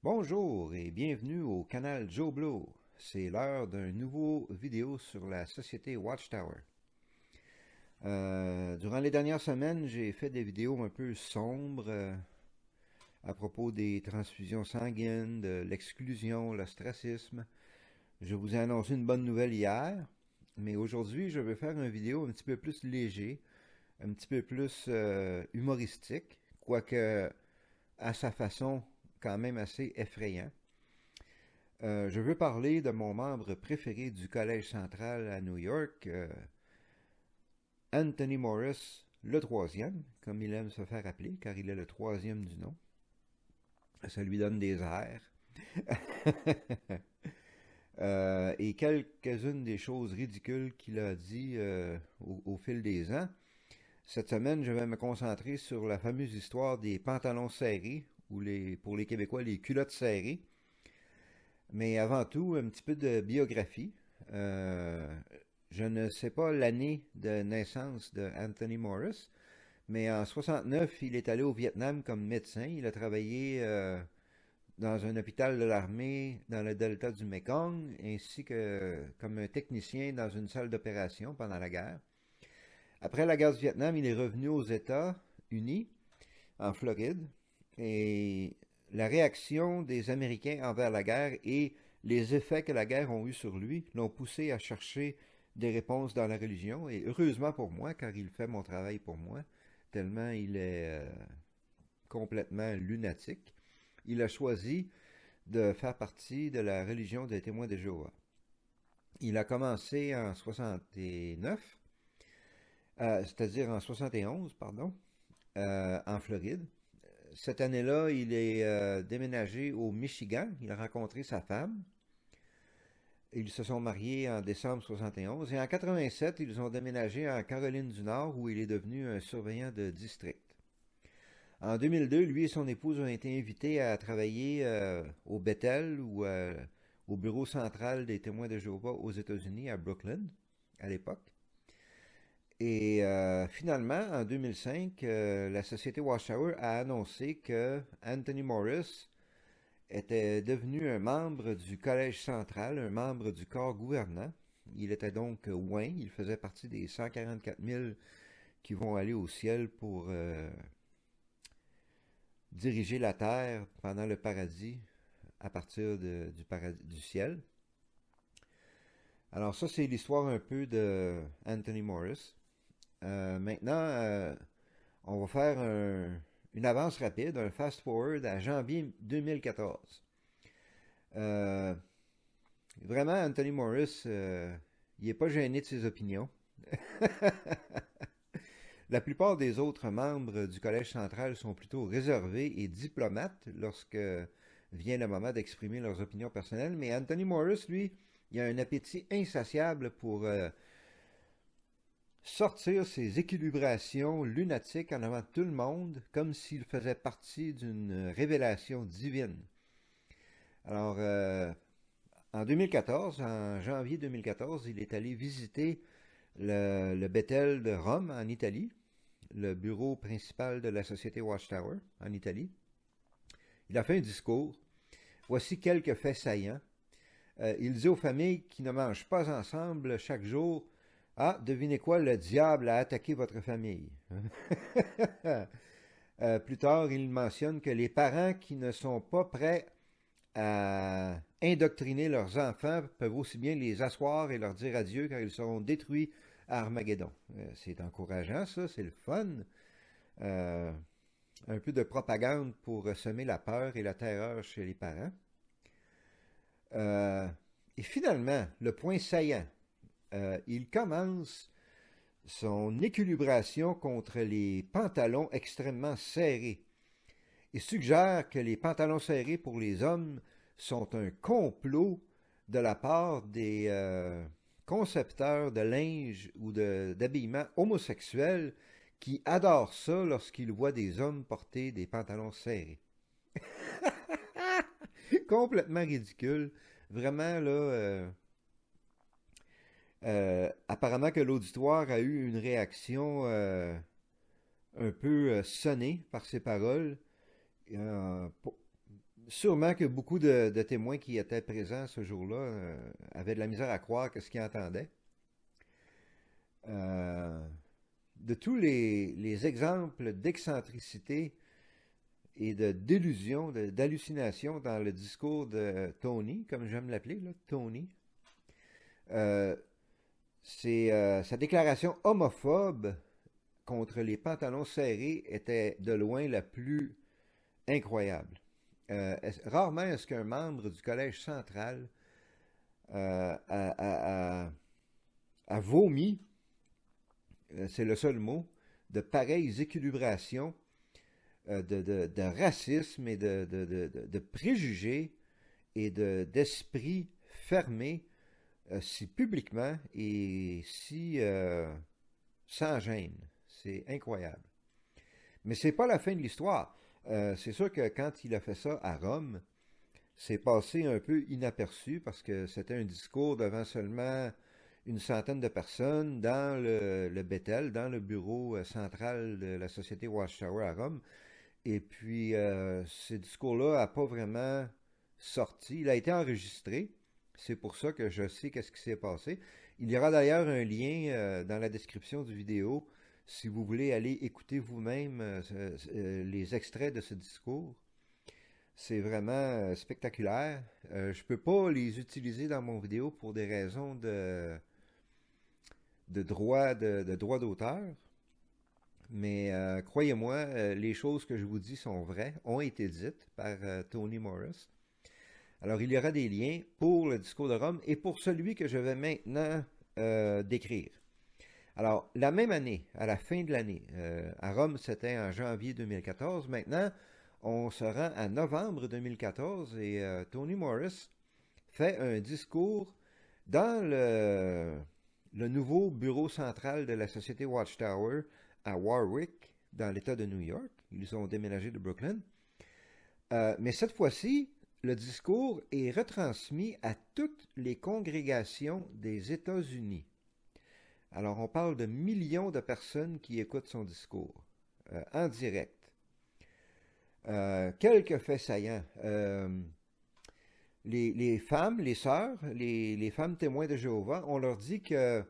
Bonjour et bienvenue au canal Joe Blow. C'est l'heure d'un nouveau vidéo sur la société Watchtower. Durant les dernières semaines, j'ai fait des vidéos un peu sombres à propos des transfusions sanguines, de l'exclusion, l'ostracisme. Je vous ai annoncé une bonne nouvelle hier, mais aujourd'hui, je vais faire une vidéo un petit peu plus léger, un petit peu plus humoristique, quoique à sa façon quand même assez effrayant. Je veux parler de mon membre préféré du Collège central à New York, Anthony Morris, le troisième, comme il aime se faire appeler, car il est le troisième du nom. Ça lui donne des airs. Et quelques-unes des choses ridicules qu'il a dit au fil des ans. Cette semaine, je vais me concentrer sur la fameuse histoire des pantalons serrés, ou pour les Québécois, les culottes serrées. Mais avant tout, un petit peu de biographie. Euh, je ne sais pas l'année de naissance de Anthony Morris, mais en 69, il est allé au Vietnam comme médecin. Il a travaillé dans un hôpital de l'armée dans le delta du Mekong, ainsi que comme un technicien dans une salle d'opération pendant la guerre. Après la guerre du Vietnam, il est revenu aux États-Unis, en Floride, et la réaction des Américains envers la guerre et les effets que la guerre ont eus sur lui l'ont poussé à chercher des réponses dans la religion, et heureusement pour moi, car il fait mon travail pour moi, tellement il est complètement lunatique. Il a choisi de faire partie de la religion des témoins de Jéhovah. Il a commencé en 69, c'est-à-dire en 71, pardon, en Floride. Cette année-là, il est déménagé au Michigan. Il a rencontré sa femme. Ils se sont mariés en décembre 71. Et en 87, ils ont déménagé en Caroline du Nord, où il est devenu un surveillant de district. En 2002, lui et son épouse ont été invités à travailler au Bethel ou au bureau central des témoins de Jéhovah aux États-Unis, à Brooklyn, à l'époque. Et finalement, en 2005, la société Watchtower a annoncé que Anthony Morris était devenu un membre du Collège central, un membre du corps gouvernant. Il était donc oint, il faisait partie des 144 000 qui vont aller au ciel pour diriger la terre pendant le paradis à partir du ciel. Alors ça, c'est l'histoire un peu de Anthony Morris. Maintenant, on va faire une avance rapide, un fast-forward à janvier 2014. Euh, Vraiment, Anthony Morris, il n'est pas gêné de ses opinions. La plupart des autres membres du Collège central sont plutôt réservés et diplomates lorsque vient le moment d'exprimer leurs opinions personnelles, mais Anthony Morris, lui, il a un appétit insatiable pour sortir ses équilibrations lunatiques en avant de tout le monde, comme s'il faisait partie d'une révélation divine. Alors, en 2014, en janvier 2014, il est allé visiter le Bethel de Rome, en Italie, le bureau principal de la société Watchtower, en Italie. Il a fait un discours. Voici quelques faits saillants. Il dit aux familles qui ne mangent pas ensemble chaque jour: Ah, devinez quoi, le diable a attaqué votre famille. Plus tard, il mentionne que les parents qui ne sont pas prêts à indoctriner leurs enfants peuvent aussi bien les asseoir et leur dire adieu car ils seront détruits à Armageddon. C'est encourageant, ça, c'est le fun. Euh, un peu de propagande pour semer la peur et la terreur chez les parents. Euh, et finalement, le point saillant, il commence son équilibration contre les pantalons extrêmement serrés. Il suggère que les pantalons serrés pour les hommes sont un complot de la part des concepteurs de linge ou d'habillement homosexuels qui adorent ça lorsqu'ils voient des hommes porter des pantalons serrés. Complètement ridicule. Vraiment, là, apparemment que l'auditoire a eu une réaction un peu sonnée par ces paroles. Sûrement que beaucoup de témoins qui étaient présents ce jour-là avaient de la misère à croire que ce qu'ils entendaient. Euh, de tous les exemples d'excentricité et de d'illusion, d'hallucination dans le discours de Tony, comme j'aime l'appeler, là, Tony, euh, c'est sa déclaration homophobe contre les pantalons serrés était de loin la plus incroyable. Rarement est-ce qu'un membre du Collège central a vomi, c'est le seul mot, de pareilles équilibrations de racisme et de préjugés et d'esprit fermé si publiquement et si sans gêne. C'est incroyable. Mais c'est pas la fin de l'histoire. C'est sûr que quand il a fait ça à Rome, c'est passé un peu inaperçu parce que c'était un discours devant seulement une centaine de personnes dans le Bethel, dans le bureau central de la Société Watchtower à Rome. Et puis, ce discours-là n'a pas vraiment sorti. Il a été enregistré. C'est pour ça que je sais qu'est-ce qui s'est passé. Il y aura d'ailleurs un lien dans la description du vidéo si vous voulez aller écouter vous-même les extraits de ce discours. C'est vraiment spectaculaire. Je ne peux pas les utiliser dans mon vidéo pour des raisons de droit d'auteur. Mais croyez-moi, les choses que je vous dis sont vraies, ont été dites par Tony Morris. Alors, il y aura des liens pour le discours de Rome et pour celui que je vais maintenant décrire. Alors, la même année, à la fin de l'année, à Rome, c'était en janvier 2014. Maintenant, on se rend à novembre 2014 et Tony Morris fait un discours dans le nouveau bureau central de la société Watchtower à Warwick, dans l'État de New York. Ils ont déménagé de Brooklyn. Mais cette fois-ci, le discours est retransmis à toutes les congrégations des États-Unis. Alors, on parle de millions de personnes qui écoutent son discours en direct. Quelques faits saillants. Les femmes, les sœurs, les femmes témoins de Jéhovah, on leur dit que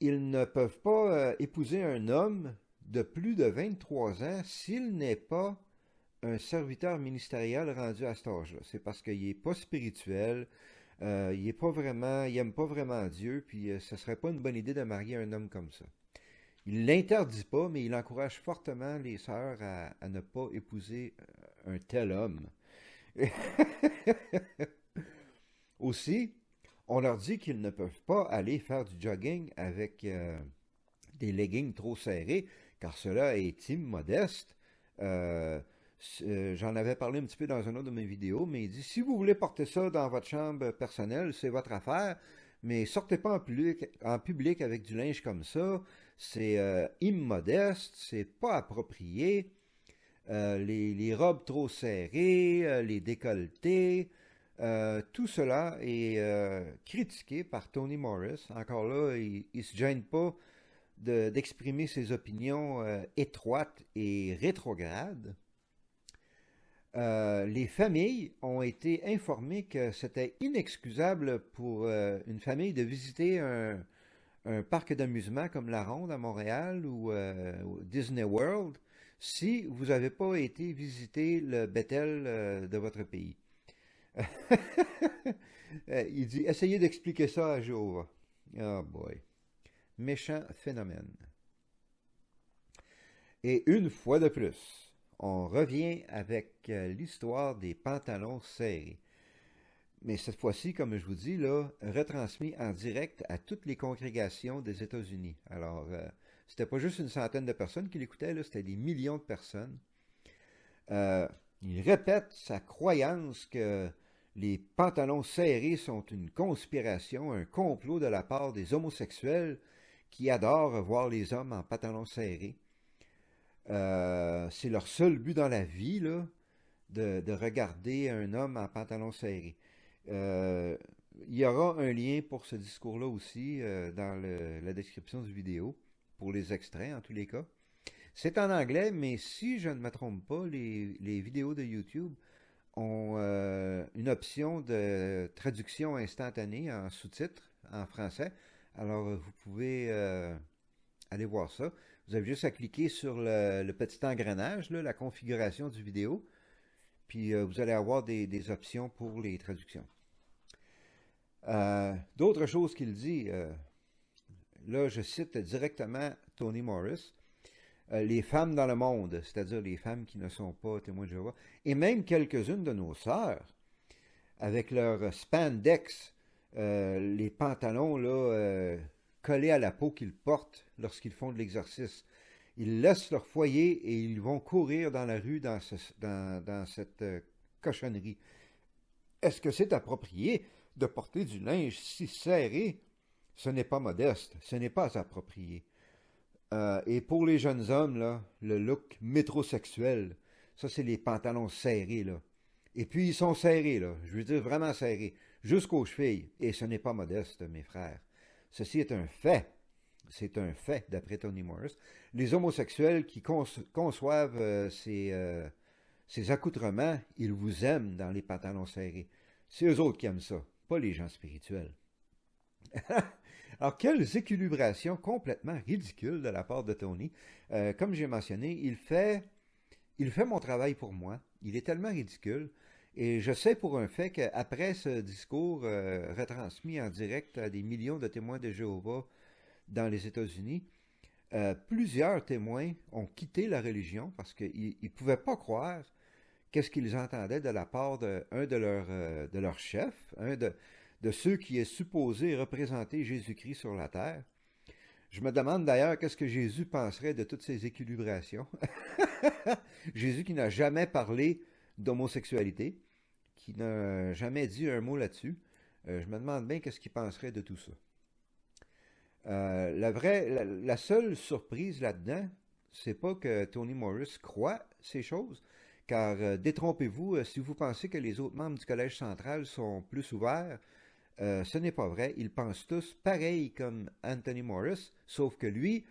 ils ne peuvent pas épouser un homme de plus de 23 ans s'il n'est pas un serviteur ministériel rendu à cet âge-là. C'est parce qu'il n'est pas spirituel, il est pas vraiment, il aime pas vraiment Dieu, puis ce serait pas une bonne idée de marier un homme comme ça. Il l'interdit pas, mais il encourage fortement les sœurs à ne pas épouser un tel homme. Aussi, on leur dit qu'ils ne peuvent pas aller faire du jogging avec des leggings trop serrés, car cela est immodeste. Euh, J'en avais parlé un petit peu dans une autre de mes vidéos, mais il dit, si vous voulez porter ça dans votre chambre personnelle, c'est votre affaire, mais sortez pas en public avec du linge comme ça. C'est immodeste, c'est pas approprié. Les robes trop serrées, les décolletés, tout cela est critiqué par Tony Morris. Encore là, il ne se gêne pas d'exprimer ses opinions étroites et rétrogrades. Les familles ont été informées que c'était inexcusable pour une famille de visiter un parc d'amusement comme la Ronde à Montréal ou Disney World si vous n'avez pas été visiter le Bethel de votre pays. Il dit, essayez d'expliquer ça à Jéhovah. Oh boy. Méchant phénomène. Et une fois de plus, on revient avec l'histoire des pantalons serrés. Mais cette fois-ci, comme je vous dis, là, retransmis en direct à toutes les congrégations des États-Unis. Alors, c'était pas juste une centaine de personnes qui l'écoutaient, là, c'était des millions de personnes. Il répète sa croyance que les pantalons serrés sont une conspiration, un complot de la part des homosexuels qui adorent voir les hommes en pantalons serrés. C'est leur seul but dans la vie, là, de regarder un homme en pantalon serré. Euh, il y aura un lien pour ce discours-là aussi dans la description du vidéo, pour les extraits en tous les cas. C'est en anglais, mais si je ne me trompe pas, les vidéos de YouTube ont une option de traduction instantanée en sous-titres en français. Alors, vous pouvez aller voir ça. Vous avez juste à cliquer sur le petit engrenage, là, la configuration du vidéo, puis vous allez avoir des options pour les traductions. D'autres choses qu'il dit, là je cite directement Tony Morris, les femmes dans le monde, c'est-à-dire les femmes qui ne sont pas témoins de Jéhovah, et même quelques-unes de nos sœurs, avec leur spandex, les pantalons là, collés à la peau qu'ils portent lorsqu'ils font de l'exercice. Ils laissent leur foyer et ils vont courir dans la rue dans cette cochonnerie. Est-ce que c'est approprié de porter du linge si serré? Ce n'est pas modeste, ce n'est pas approprié. Et pour les jeunes hommes, là, le look métrosexuel, ça c'est les pantalons serrés, là. Et puis ils sont serrés, là, je veux dire vraiment serrés, jusqu'aux chevilles. Et ce n'est pas modeste, mes frères. Ceci est un fait. C'est un fait, d'après Tony Morris. Les homosexuels qui conçoivent ces accoutrements, ils vous aiment dans les pantalons serrés. C'est eux autres qui aiment ça, pas les gens spirituels. Alors, quelles équilibrations complètement ridicules de la part de Tony. Comme j'ai mentionné, il fait mon travail pour moi. Il est tellement ridicule. Et je sais pour un fait qu'après ce discours retransmis en direct à des millions de témoins de Jéhovah dans les États-Unis, plusieurs témoins ont quitté la religion parce qu'ils ne pouvaient pas croire qu'est-ce qu'ils entendaient de la part d'un de leurs chefs, de ceux qui est supposé représenter Jésus-Christ sur la terre. Je me demande d'ailleurs qu'est-ce que Jésus penserait de toutes ces équilibrations. Jésus qui n'a jamais parlé d'homosexualité, qui n'a jamais dit un mot là-dessus. Je me demande bien qu'est-ce qu'il penserait de tout ça. La seule surprise là-dedans, c'est pas que Tony Morris croit ces choses, car détrompez-vous, si vous pensez que les autres membres du Collège central sont plus ouverts, ce n'est pas vrai. Ils pensent tous pareil comme Anthony Morris, sauf que lui,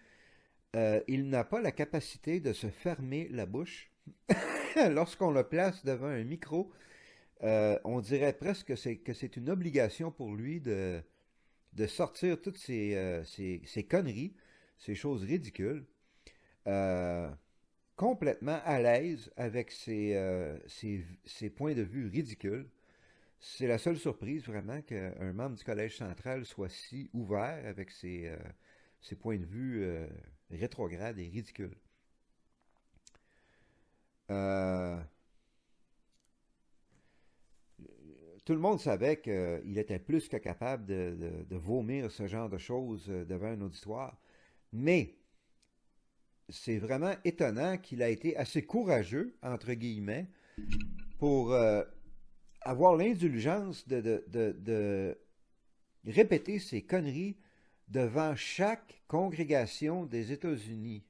il n'a pas la capacité de se fermer la bouche. Lorsqu'on le place devant un micro, on dirait presque que c'est une obligation pour lui de sortir toutes ces conneries, ces choses ridicules, complètement à l'aise avec ses points de vue ridicules. C'est la seule surprise vraiment qu'un membre du Collège central soit si ouvert avec ses points de vue rétrogrades et ridicules. Tout le monde savait qu'il était plus que capable de vomir ce genre de choses devant un auditoire, mais c'est vraiment étonnant qu'il a été assez courageux, entre guillemets, pour avoir l'indulgence de répéter ces conneries devant chaque congrégation des États-Unis,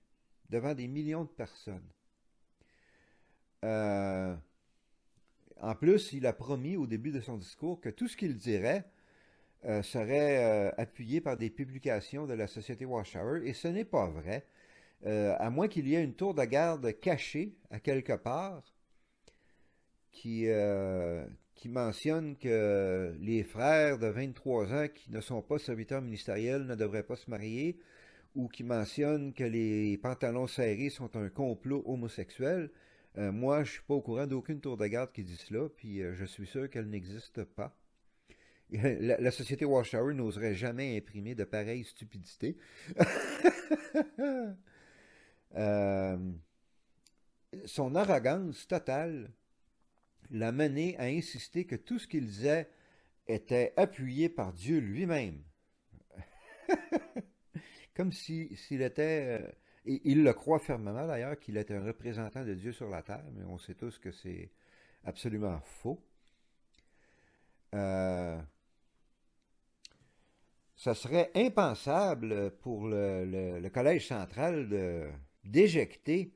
devant des millions de personnes. En plus, il a promis au début de son discours que tout ce qu'il dirait serait appuyé par des publications de la Société Watchtower, et ce n'est pas vrai. À moins qu'il y ait une tour de garde cachée à quelque part qui mentionne que les frères de 23 ans qui ne sont pas serviteurs ministériels ne devraient pas se marier, ou qui mentionne que les pantalons serrés sont un complot homosexuel. Moi, je ne suis pas au courant d'aucune tour de garde qui dit cela, puis je suis sûr qu'elle n'existe pas. La société Watchtower n'oserait jamais imprimer de pareilles stupidités. Son arrogance totale l'a mené à insister que tout ce qu'il disait était appuyé par Dieu lui-même. Comme s'il était... et il le croit fermement d'ailleurs qu'il est un représentant de Dieu sur la terre, mais on sait tous que c'est absolument faux. Ça serait impensable pour le Collège central d'éjecter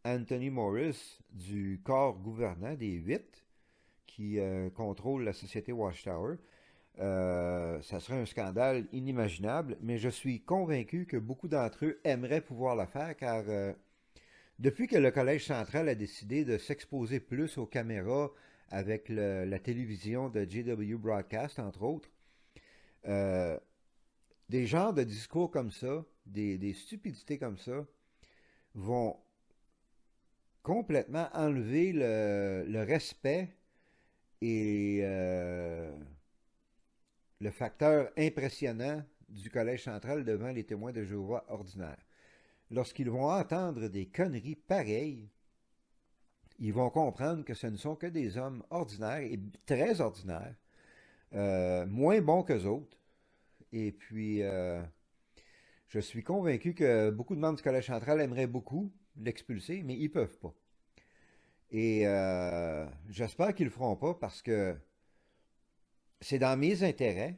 Anthony Morris du corps gouvernant des 8 qui contrôle la société Watchtower. Ça serait un scandale inimaginable, mais je suis convaincu que beaucoup d'entre eux aimeraient pouvoir le faire, car depuis que le Collège central a décidé de s'exposer plus aux caméras avec la télévision de JW Broadcast, entre autres. Euh, des genres de discours comme ça, des stupidités comme ça, vont complètement enlever le respect et le facteur impressionnant du Collège central devant les témoins de Jéhovah ordinaires. Lorsqu'ils vont entendre des conneries pareilles, ils vont comprendre que ce ne sont que des hommes ordinaires et très ordinaires, moins bons qu'eux autres. Et puis, je suis convaincu que beaucoup de membres du Collège central aimeraient beaucoup l'expulser, mais ils ne peuvent pas. Et j'espère qu'ils ne le feront pas parce que c'est dans mes intérêts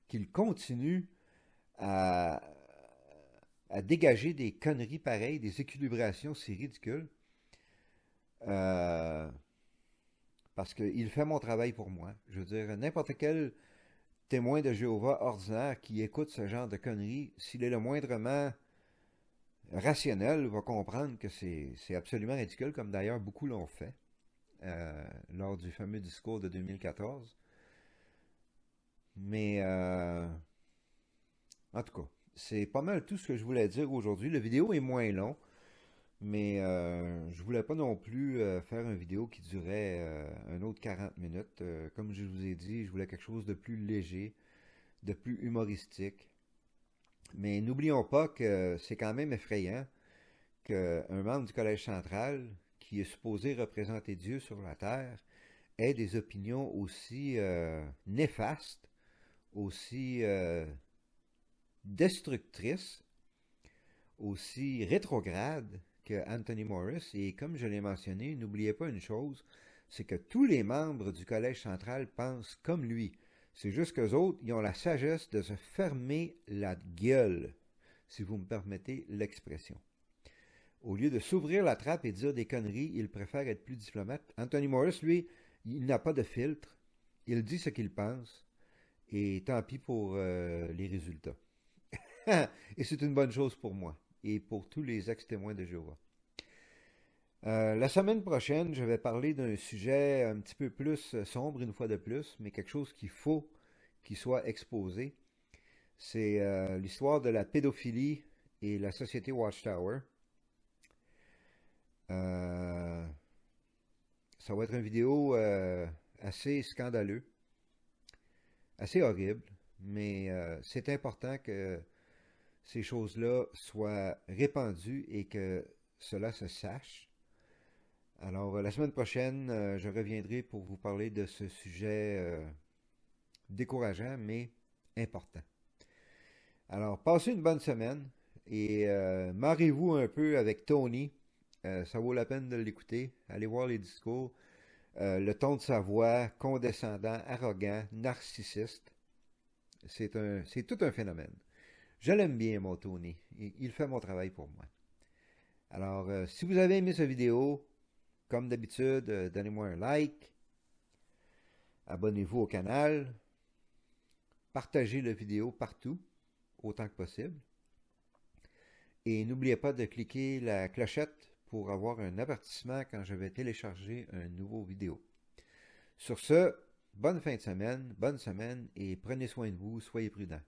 qu'ils continuent à, à dégager des conneries pareilles, des équilibrations si ridicules. Euh, Parce qu'il fait mon travail pour moi. Je veux dire, n'importe quel témoin de Jéhovah ordinaire qui écoute ce genre de conneries, s'il est le moindrement rationnel, va comprendre que c'est absolument ridicule, comme d'ailleurs beaucoup l'ont fait lors du fameux discours de 2014. Mais, en tout cas, c'est pas mal tout ce que je voulais dire aujourd'hui. La vidéo est moins long, mais je voulais pas non plus faire une vidéo qui durait un autre 40 minutes. Comme je vous ai dit, je voulais quelque chose de plus léger, de plus humoristique. Mais n'oublions pas que c'est quand même effrayant qu'un membre du Collège central, qui est supposé représenter Dieu sur la terre, ait des opinions aussi néfastes, aussi destructrices, aussi rétrogrades que Anthony Morris. Et comme je l'ai mentionné, n'oubliez pas une chose, c'est que tous les membres du Collège central pensent comme lui. C'est juste qu'eux autres, ils ont la sagesse de se fermer la gueule, si vous me permettez l'expression. Au lieu de s'ouvrir la trappe et dire des conneries, ils préfèrent être plus diplomates. Anthony Morris, lui, il n'a pas de filtre. Il dit ce qu'il pense. Et tant pis pour les résultats. Et c'est une bonne chose pour moi et pour tous les ex-témoins de Jéhovah. La semaine prochaine, je vais parler d'un sujet un petit peu plus sombre, une fois de plus, mais quelque chose qu'il faut qu'il soit exposé. C'est l'histoire de la pédophilie et la société Watchtower. Ça va être une vidéo assez scandaleuse, assez horrible, mais c'est important que ces choses-là soient répandues et que cela se sache. Alors, la semaine prochaine, je reviendrai pour vous parler de ce sujet décourageant, mais important. Alors, passez une bonne semaine et marrez-vous un peu avec Tony. Ça vaut la peine de l'écouter. Allez voir les discours. Le ton de sa voix, condescendant, arrogant, narcissiste. C'est tout un phénomène. Je l'aime bien, mon Tony. Il fait mon travail pour moi. Alors, si vous avez aimé cette vidéo, comme d'habitude, donnez-moi un like. Abonnez-vous au canal. Partagez la vidéo partout, autant que possible. Et n'oubliez pas de cliquer la clochette pour avoir un avertissement quand je vais télécharger un nouveau vidéo. Sur ce, bonne fin de semaine, bonne semaine et prenez soin de vous, soyez prudents.